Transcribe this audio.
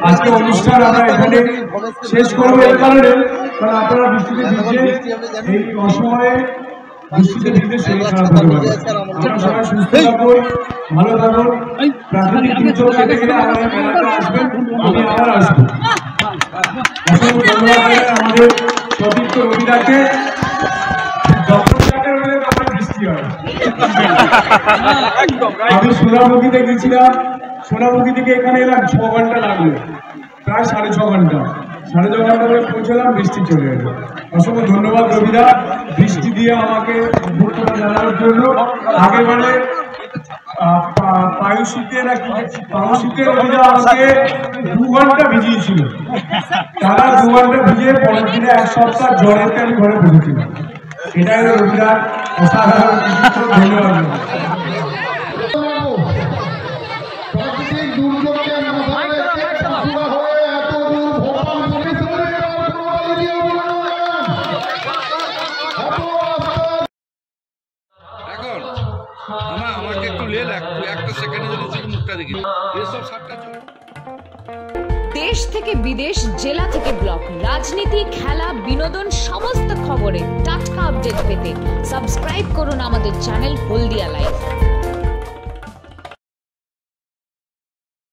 আজকে অনুষ্ঠান আমরা এখানে শেষ করবো এই কারণে, কারণ আপনারা বৃষ্টিতে ভিজে এই অসময়ে বৃষ্টিতে ভিজে শরীর খারাপ হতে পারে। আমরা সবাই সুস্থ থাকুন, ভালো থাকুন। প্রাকৃতিক দুর্যোগ কেটে গেলে আমাদের মেলাতে আসবেন, আমি আবার আসবো। অসংখ্য ধন্যবাদ আমাদের সতীর্থ রবিদাকে। আমি সোনামুখীতে গেছিলাম, সোনামুখী থেকে এখানে এলাম 6 ঘন্টা লাগলো, প্রায় 6.5 ঘন্টা। 6.5 ঘন্টা করে পৌঁছলাম, বৃষ্টি চলে এলো। অসংখ্য ধন্যবাদ রবিদা, বৃষ্টি দিয়ে আমাকে ভর্তিটা জানানোর জন্য। আগে মানে পায়ুশীতে রবিদা আমাকে 2 ঘন্টা ভিজিয়েছিল। তারা 2 ঘন্টা ভিজিয়ে পরের দিনে 1 সপ্তাহ জ্বরেতে আমি ঘরে বসেছিলাম। এটাই রবিদা অসাধারণ, ধন্যবাদ। আমাকে একটু একটা সেকেন্ডের জন্য মুখটা দেখি। এসব সাতটা দেশ থেকে বিদেশ, জেলা থেকে ব্লক, রাজনীতি, খেলা, বিনোদন সমস্ত খবরে টাটকা আপডেট পেতে সাবস্ক্রাইব করুন আমাদের চ্যানেল হলদিয়া লাইভ।